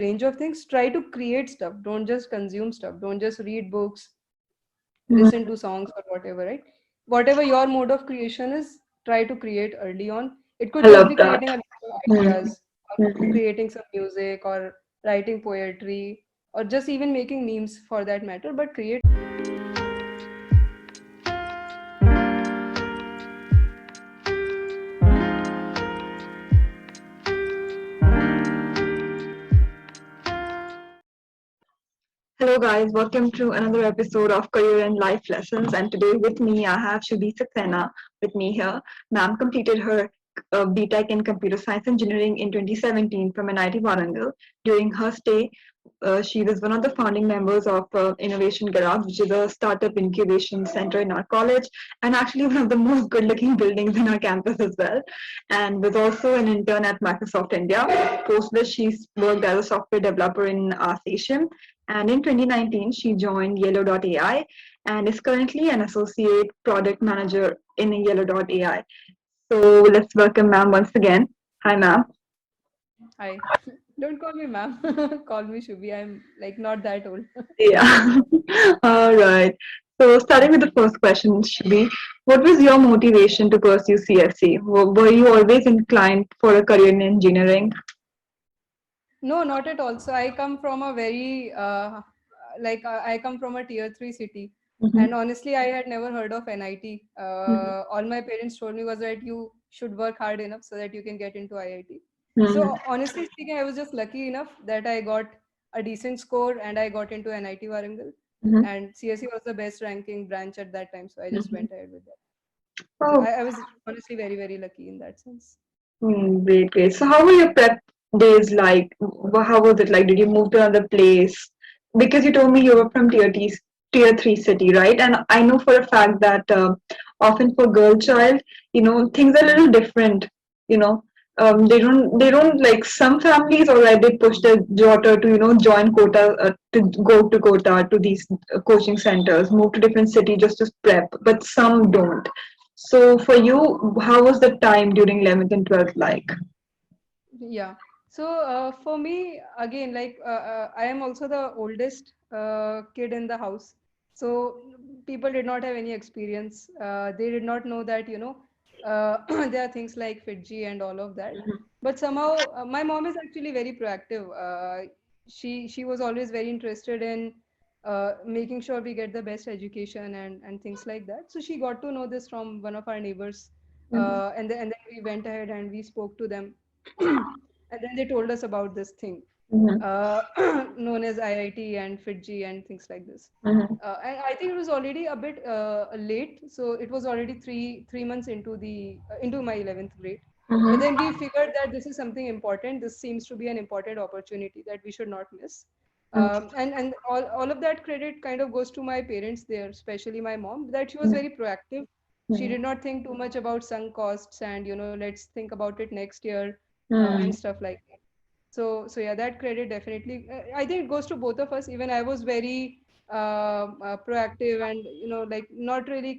range of things, try to create stuff. Don't just consume stuff. Don't just read books, Mhm. listen to songs or whatever, right? Whatever your mode of creation is, try to create early on. It I could just love be that. creating a lot of Mhm. ideas, or Mhm. creating some music, or writing poetry, or just even making memes for that matter, but create. Hello, guys. Welcome to another episode of Career and Life Lessons. And today with me, I have Shubhi Saxena with me here. Ma'am completed her BTech in Computer Science Engineering in 2017 from NIT Warangal. During her stay, she was one of the founding members of Innovation Garage, which is a startup incubation center in our college, and actually one of the most good-looking buildings in our campus as well. And was also an intern at Microsoft India. Post this, she worked as a software developer in Asian, and in 2019, she joined Yellow.ai and is currently an associate product manager in Yellow.ai. So let's welcome ma'am once again. Hi, ma'am. Hi. Don't call me ma'am. Call me Shubhi. I'm like not that old. Yeah. All right. So starting with the first question, Shri, what was your motivation to pursue CSC? Were you always inclined for a career in engineering? No, not at all. So I come from a very I come from a tier three city, Mm-hmm. and honestly, I had never heard of NIT. All my parents told me was that you should work hard enough so that you can get into IIT. Mm-hmm. So honestly speaking, I was just lucky enough that I got a decent score and I got into NIT Warangal, Mm-hmm. and CSE was the best ranking branch at that time, so I just Mm-hmm. went ahead with that. So Oh, I was honestly very very lucky in that sense. great, great. So how were your prep days like? How was it like? Did you move to another place? Because you told me you were from tier three city, right? And I know for a fact that often for girl child, things are a little different. You know, they don't like some families already push their daughter to join quota to go to quota to these coaching centers, move to different city just to prep, but some don't. So for you, how was the time during 11th and 12th like? Yeah. So for me, again, I am also the oldest kid in the house. So people did not have any experience. They did not know that, there are things like Fiji and all of that. But somehow, my mom is actually very proactive. She was always very interested in making sure we get the best education and things like that. So she got to know this from one of our neighbors, Mhm. and then we went ahead and we spoke to them. And then they told us about this thing Mhm. uh, known as IIT and Fiji and things like this. Mhm. And I think it was already a bit late, so it was already three months into the into my 11th grade. But Mhm. then we figured that this is something important. This seems to be an important opportunity that we should not miss. And all of that credit kind of goes to my parents there, especially my mom, that she was Mhm. very proactive. She Mhm. did not think too much about sunk costs and let's think about it next year and Mhm. stuff like that. So yeah, that credit definitely. I think it goes to both of us. Even I was very proactive and like not really.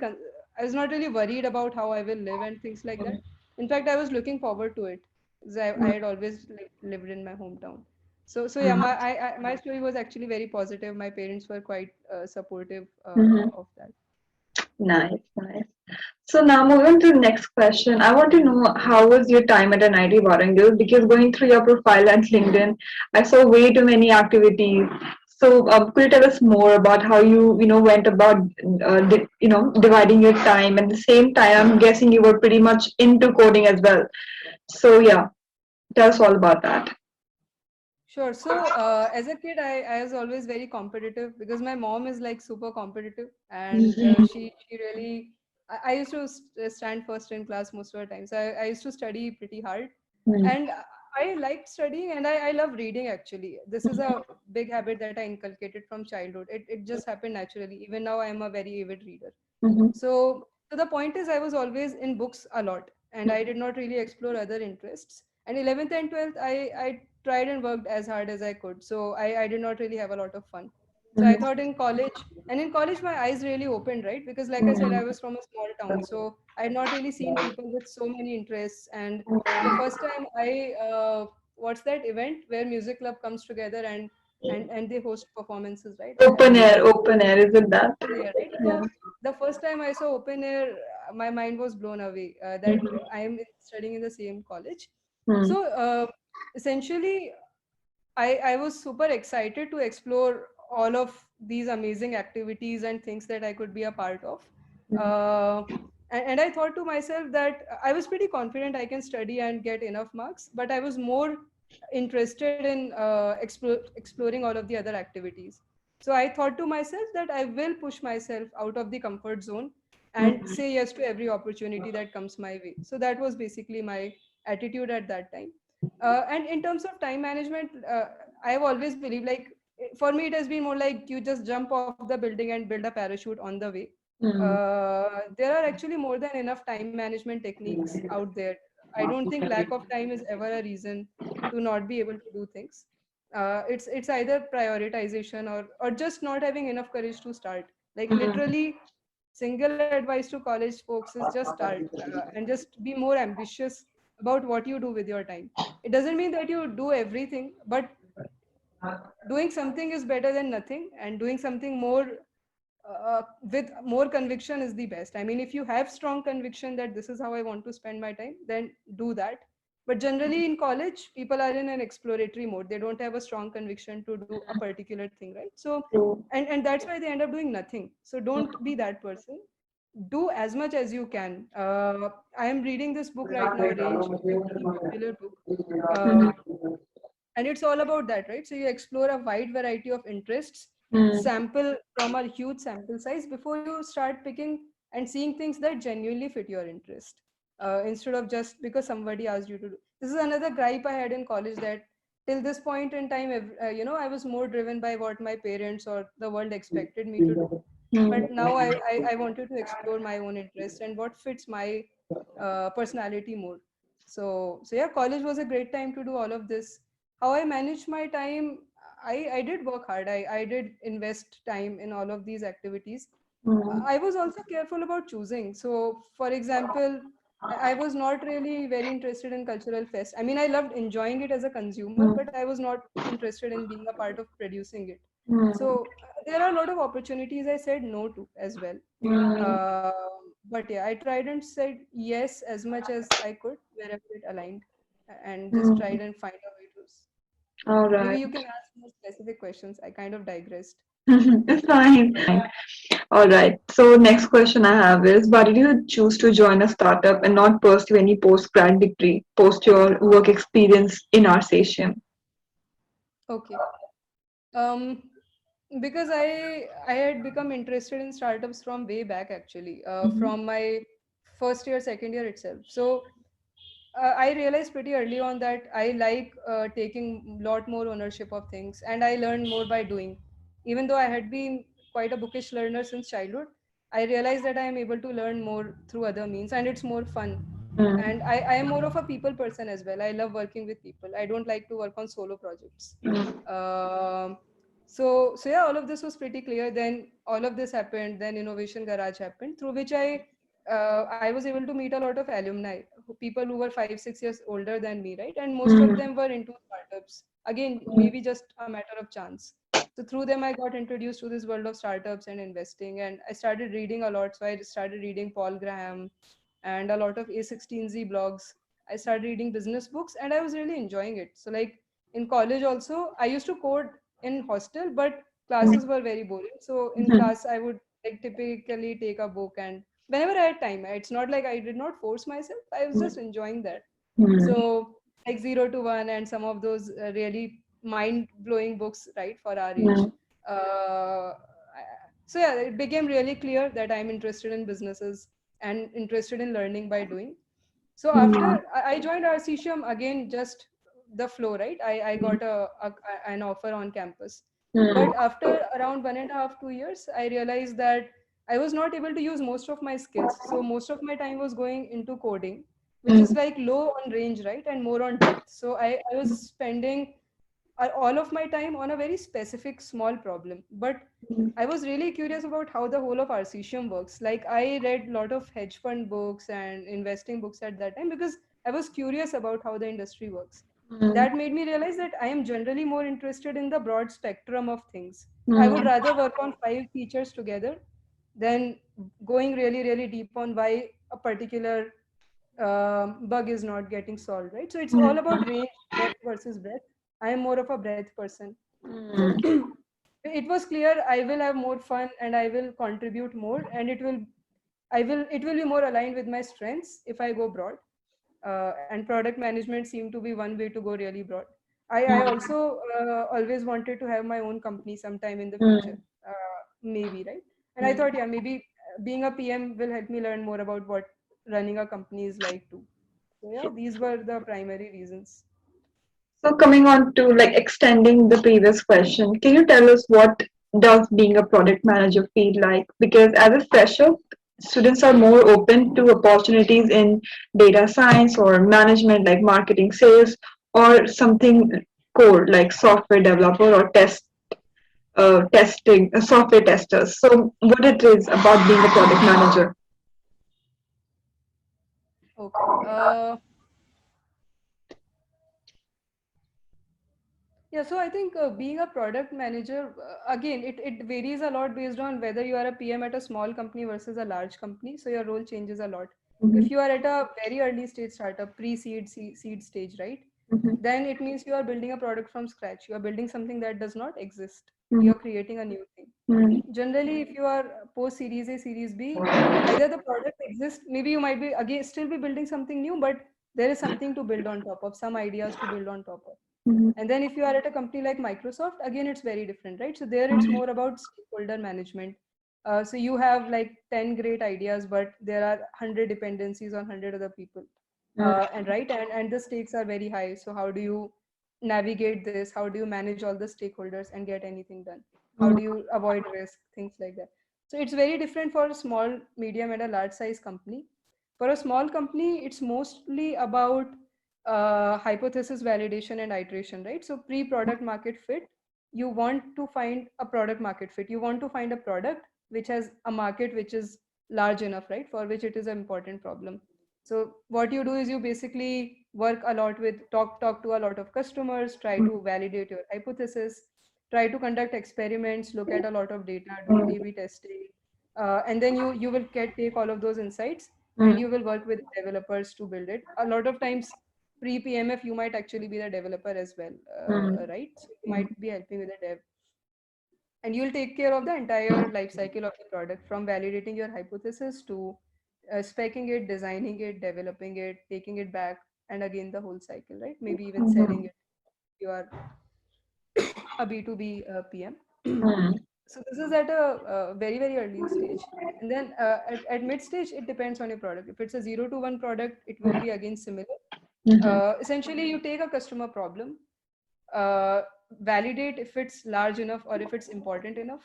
I was not really worried about how I will live and things like that. In fact, I was looking forward to it because I had always lived in my hometown. So yeah, Mhm. my story was actually very positive. My parents were quite supportive Mhm. of that. Nice, nice. So now moving to the next question, I want to know how was your time at NIT Warangal? Because going through your profile at LinkedIn, I saw way too many activities. So could you tell us more about how you went about dividing your time? At the same time, I'm guessing you were pretty much into coding as well. So yeah, tell us all about that. Sure. So, as a kid, I was always very competitive because my mom is like super competitive, and she really. I used to stand first in class most of the time. So I used to study pretty hard, and I liked studying, and I love reading actually. This is a big habit that I inculcated from childhood. It just happened naturally. Even now, I am a very avid reader. Mhm. So the point is, I was always in books a lot, and I did not really explore other interests. And 11th and 12th, I tried and worked as hard as I could. So I did not really have a lot of fun. So I Mhm. thought in college, and in college, my eyes really opened, right? Because, like I said, Mhm. I was from a small town. So I had not really seen people with so many interests. And the first time I what's that event where music club comes together and they host performances, right? I Open forgot air, the name. open air, isn't that? Open air, right? Yeah. So the first time I saw open air, my mind was blown away that I am studying in the same college. Hmm. So essentially, I was super excited to explore all of these amazing activities and things that I could be a part of. Uh, and I thought to myself that I was pretty confident I can study and get enough marks, but I was more interested in exploring all of the other activities. So I thought to myself that I will push myself out of the comfort zone and Hmm. say yes to every opportunity that comes my way. So that was basically my attitude at that time. And in terms of time management, I've always believed like for me, it has been more like you just jump off the building and build a parachute on the way. Hmm. There are actually more than enough time management techniques out there. I don't think lack of time is ever a reason to not be able to do things. It's either prioritization or just not having enough courage to start. Like Hmm. literally, single advice to college folks is just start and just be more ambitious about what you do with your time. It doesn't mean that you do everything, but doing something is better than nothing, and doing something more with more conviction is the best. I mean, if you have strong conviction that this is how I want to spend my time, then do that. But generally in college, people are in an exploratory mode. They don't have a strong conviction to do a particular thing, right? So True. and that's why they end up doing nothing. So don't be that person. Do as much as you can. I am reading this book right now, Range. It's a pretty popular book. uh, and it's all about that, right? So you explore a wide variety of interests, Hmm. sample from a huge sample size before you start picking and seeing things that genuinely fit your interest, instead of just because somebody asked you to do. This is another gripe I had in college, that till this point in time, I was more driven by what my parents or the world expected me to do. Hmm. But now I wanted to explore my own interest and what fits my personality more. So yeah, college was a great time to do all of this. How I managed my time, I did work hard. I did invest time in all of these activities. Hmm. I was also careful about choosing. So, for example, I was not really very interested in cultural fest. I mean, I loved enjoying it as a consumer, Hmm. but I was not interested in being a part of producing it. Hmm. So, there are a lot of opportunities I said no to as well. Hmm. Uh, but yeah, I tried and said yes as much as I could wherever it aligned, and just Hmm. tried and find a way to. All Maybe right. you can ask more specific questions. I kind of digressed. It's fine. All right. So next question I have is, why did you choose to join a startup and not pursue any post-grad degree, post your work experience in Arsatium? Okay. Um, because I had become interested in startups from way back actually, Mhm. from my first year, second year itself. So I realized pretty early on that I like taking a lot more ownership of things, and I learned more by doing. Even though I had been quite a bookish learner since childhood, I realized that I am able to learn more through other means, and it's more fun. Mm. And I am more of a people person as well. I love working with people. I don't like to work on solo projects. Mm. Um, so yeah, all of this was pretty clear. Then all of this happened. Then Innovation Garage happened, through which I was able to meet a lot of alumni, people who were 5 6 years older than me, right? And most of Mm. them were into startups. Again, maybe just a matter of chance. So through them, I got introduced to this world of startups and investing, and I started reading a lot. So I started reading Paul Graham and a lot of A16Z blogs. I started reading business books, and I was really enjoying it. So like in college also, I used to code in hostel, but classes were very boring. So in Mhm. class, I would like typically take a book, and whenever I had time, it's not like I did not force myself. I was just enjoying that. Mm. So like Zero to One and some of those really mind blowing books, right, for our age. Mm. Uh, so yeah, it became really clear that I'm interested in businesses and interested in learning by doing. So after Mm. I joined RCCM, again, just the flow, right? I got an offer on campus. Mm. But after around 1.5 2 years, I realized that I was not able to use most of my skills. So most of my time was going into coding, which is Mm. like low on range, right? And more on depth. So I was spending all of my time on a very specific small problem. But I was really curious about how the whole of Arcesium works. Like I read a lot of hedge fund books and investing books at that time because I was curious about how the industry works. Mm, That made me realize that I am generally more interested in the broad spectrum of things. I would mm, rather work on 5 features together than going really, really deep on why a particular bug is not getting solved, right? So it's all about mm, range, depth versus breadth. I am more of a breadth person. So mm. it was clear I will have more fun and I will contribute more, and it will be more aligned with my strengths if I go broad. And product management seemed to be one way to go really broad. I also always wanted to have my own company sometime in the future, Mm. maybe, right? And I Mm. thought, yeah, maybe being a PM will help me learn more about what running a company is like too. So yeah, these were the primary reasons. So coming on to like extending the previous question, can you tell us what does being a product manager feel like? Because as a fresher, students are more open to opportunities in data science or management like marketing, sales, or something core like software developer or testing software testers. So what it is about being a product manager? Okay. Yeah, so I think being a product manager, again, it varies a lot based on whether you are a PM at a small company versus a large company. So your role changes a lot. Mhm, If you are at a very early stage startup, pre-seed, seed stage, right? mhm, Then it means you are building a product from scratch. You are building something that does not exist. mhm, You're creating a new thing. mhm, Generally, if you are post Series A, Series B, either the product exists, maybe you might be again still be building something new, but there is something to build on top of, some ideas to build on top of. mhm, And then if you are at a company like Microsoft, again, it's very different, right? So there it's mhm, more about stakeholder management. So you have like 10 great ideas, but there are 100 dependencies on 100 other people. And right, and the stakes are very high. So how do you navigate this? How do you manage all the stakeholders and get anything done? How do mhm, you avoid risk? Things like that. So it's very different for a small, medium, and a large size company. For a small company, it's mostly about hypothesis validation and iteration, right? So pre-product market fit, you want to find a product market fit. You want to find a product which has a market which is large enough, right? For which it is an important problem. So what you do is you basically work a lot with talk to a lot of customers, try mhm, to validate your hypothesis, try to conduct experiments, look at a lot of data, do mhm, A/B testing, and then you will take all of those insights and mhm, you will work with developers to build it. A lot of times pre-PMF, you might actually be the developer as well, mhm, right? So you might be helping with the dev, and you'll take care of the entire life cycle of the product from validating your hypothesis to speccing it, designing it, developing it, taking it back, and again the whole cycle, right? Maybe even selling mhm, it. You are a B2B PM. mhm, So this is at a very, very early stage. And then at mid stage, it depends on your product. If it's a 0 to 1 product, it will be again similar. mhm, Essentially, you take a customer problem, uh, validate if it's large enough or if it's important enough,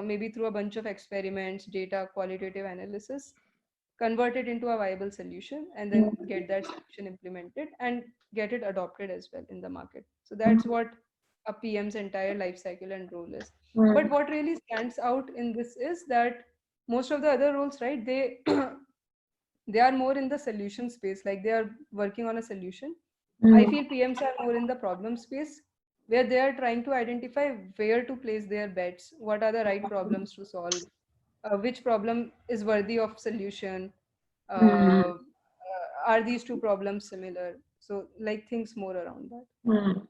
maybe through a bunch of experiments, data, qualitative analysis, convert it into a viable solution, and then get that solution implemented and get it adopted as well in the market. So that's what a PM's entire life cycle and role is. But mhm, what really stands out in this is that most of the other roles, right, they they are more in the solution space, like they are working on a solution. I mhm, feel PMs are more in the problem space where they are trying to identify where to place their bets, what are the right problems to solve, which problem is worthy of solution, mhm, are these two problems similar? So, like things more around that. mhm.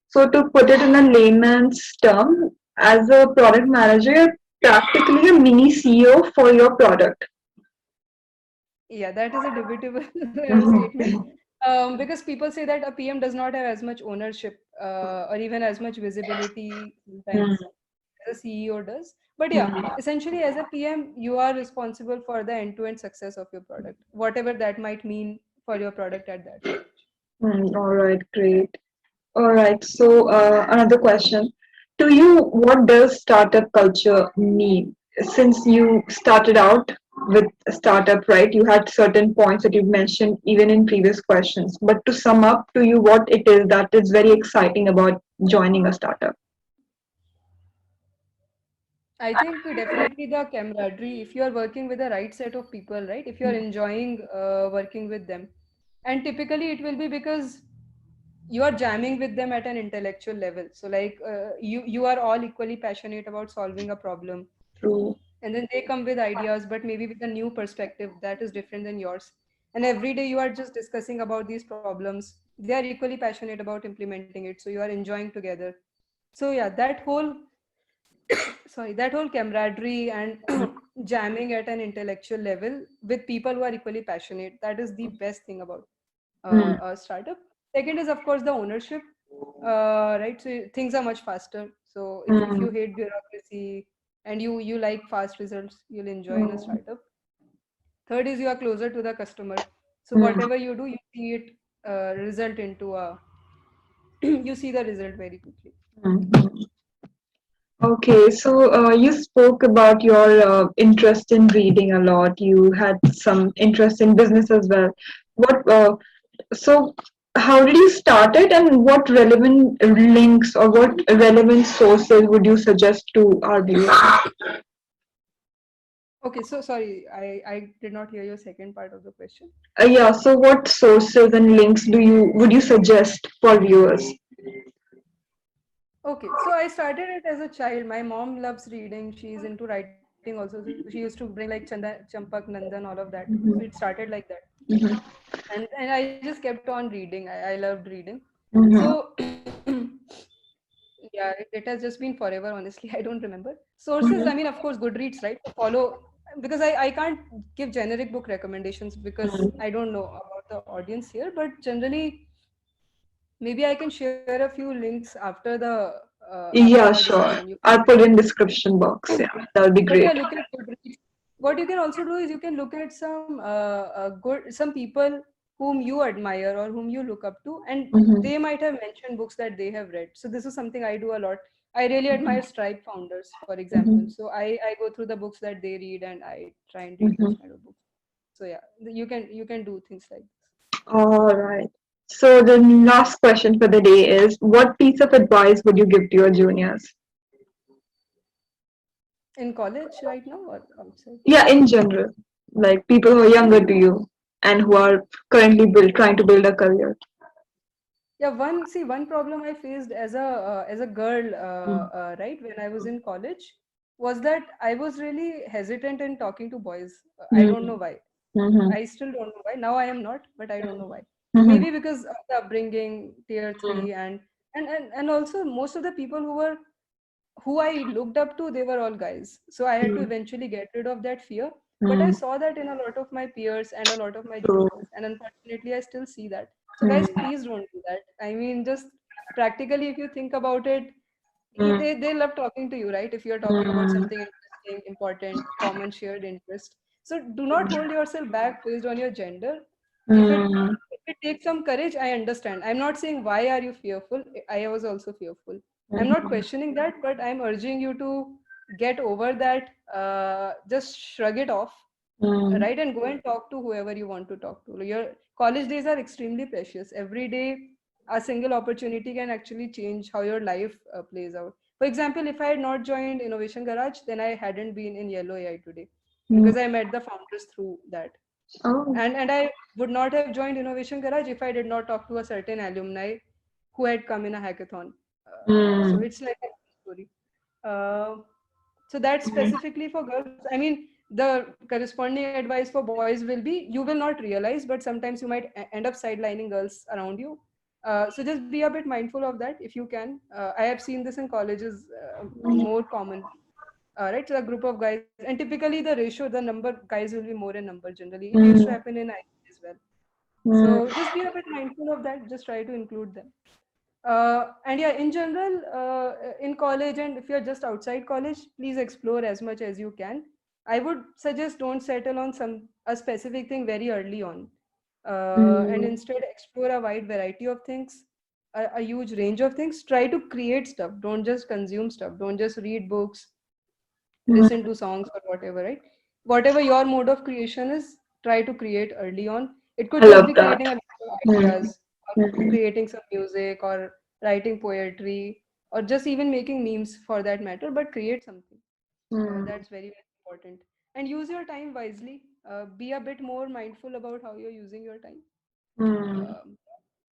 So to put it in a layman's term, as a product manager, you're practically a mini CEO for your product. Yeah, that is a debatable statement Mhm, because people say that a PM does not have as much ownership or even as much visibility sometimes mhm, as a CEO does. But yeah, mhm, essentially, as a PM, you are responsible for the end to end success of your product, whatever that might mean for your product at that stage. mhm. All right, great. All right. So another question. To you, what does startup culture mean? Since you started out with a startup, right? You had certain points that you mentioned even in previous questions. But to sum up to you what it is that is very exciting about joining a startup. I think definitely the camaraderie, if you are working with the right set of people, right? If you are enjoying working with them. And typically it will be because you are jamming with them at an intellectual level. So like you are all equally passionate about solving a problem, True. and then they come with ideas but maybe with a new perspective that is different than yours, and every day you are just discussing about these problems. They are equally passionate about implementing it, so you are enjoying together. So yeah, that whole that whole camaraderie and jamming at an intellectual level with people who are equally passionate, that is the best thing about Mm. a startup. Second is of course the ownership, right? So things are much faster. So if you Mm. hate bureaucracy and you like fast results, you'll enjoy in a Mm. startup. Third is you are closer to the customer. So Mm. whatever you do, you see it result into a you see the result very quickly. Mm. Okay, so you spoke about your interest in reading a lot. You had some interest in business as well. What so how did you start it, and what relevant links or what relevant sources would you suggest to our viewers? Okay, so sorry, I did not hear your second part of the question. Yeah, so what sources and links would you suggest for viewers? Okay, so I started it as a child. My mom loves reading. She's into writing also. So she used to bring like Chanda, Champak, Nandan, all of that. So it started like that. Mm-hmm. And I just kept on reading. I loved reading. Mm-hmm. So yeah, it has just been forever, honestly. I don't remember. Sources, I mean, of course, Goodreads, right? To follow, because I can't give generic book recommendations because Mm-hmm. I don't know about the audience here, but generally, maybe I can share a few links after the Yeah, discussion. sure. You can I'll put in description box. Yeah, that would be but yeah, great. look at Goodreads. What you can also do is you can look at some people whom you admire or whom you look up to, and Mm-hmm. they might have mentioned books that they have read. So this is something I do a lot. I really admire Stripe founders, for example. Mm-hmm. So I go through the books that they read and I try and read Mm-hmm. those kind of books. So yeah, you can do things like this. All right. So the last question for the day is, what piece of advice would you give to your juniors? In college right now or outside? Yeah, in general, like people who are younger to you and who are currently trying to build a career. Yeah, one problem I faced as a girl, right, when I was in college, was that I was really hesitant in talking to boys. I don't know Mm-hmm. why. Mm-hmm. I still don't know why. Now I am not, but I don't know why. Mm-hmm. Maybe because of the upbringing, tier three, and also most of the people who I looked up to, they were all guys. So I had to eventually get rid of that fear. But I Mm-hmm. saw that in a lot of my peers and a lot of my True. juniors. And unfortunately, I still see that. So, guys, Mm-hmm. please don't do that. I mean, just practically, if you think about it, they love talking to you, right? If you're talking about Mm-hmm. something interesting, important, common shared interest. So do not hold yourself back based on your gender. If it Mm-hmm. if it takes some courage, I understand. I'm not saying why are you fearful. I was also fearful. I'm not Mm-hmm. questioning that, but I'm urging you to get over that. Just shrug it off, right, and go and talk to whoever you want to talk to. Your college days are extremely precious. Every day, a single opportunity can actually change how your life plays out. For example, if I had not joined Innovation Garage, then I hadn't been in Yellow AI today Mm-hmm. because I met the founders through that. Oh. And I would not have joined Innovation Garage if I did not talk to a certain alumni who had come in a hackathon. So Mm-hmm. it's like a story. Uh, so that's specifically for girls. I mean, the corresponding advice for boys will be you will not realize, but sometimes you might end up sidelining girls around you. So just be a bit mindful of that if you can. I have seen this in colleges more common, right? So a group of guys, and typically the ratio, the number guys will be more in number generally. It used to Mm-hmm. happen in IT as well. Mm-hmm. So just be a bit mindful of that. Just try to include them. And yeah, in general, in college and if you're just outside college, please explore as much as you can. I would suggest don't settle on a specific thing very early on, and instead explore a wide variety of things, a huge range of things. Try to create stuff. Don't just consume stuff. Don't just read books, listen Mm-hmm. to songs or whatever, right? Whatever your mode of creation is, try to create early on. It I could just love be that. creating a list of Mm-hmm. ideas, or creating some music, or writing poetry, or just even making memes for that matter, but create something. Mm-hmm. That's very, very important. And use your time wisely. Be a bit more mindful about how you're using your time. Mm-hmm. Um,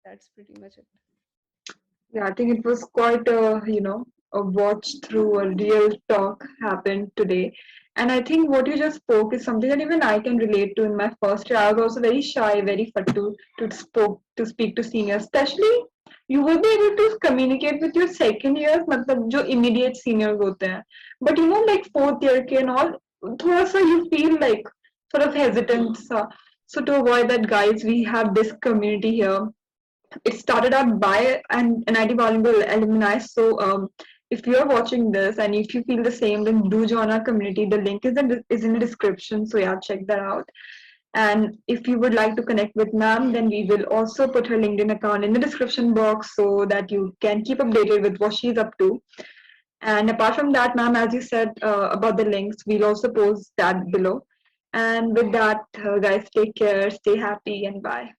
that's pretty much it. Yeah, I think it was quite a watch through, a real talk happened today. And I think what you just spoke is something that even I can relate to in my first year. I was also very shy, very fattu to speak to seniors. Especially you will be able to communicate with your second years, मतलब जो immediate seniors होते हैं. But you know, like fourth year के and all, थोड़ा सा you feel like sort of hesitant. So to avoid that, guys, we have this community here. It started out by an NIT Bilingual alumni. So if you're watching this and if you feel the same, then do join our community. The link is in the description. So yeah, check that out. And if you would like to connect with ma'am, then we will also put her LinkedIn account in the description box so that you can keep updated with what she's up to. And apart from that, ma'am, as you said about the links, we'll also post that below. And with that, guys, take care, stay happy, and bye.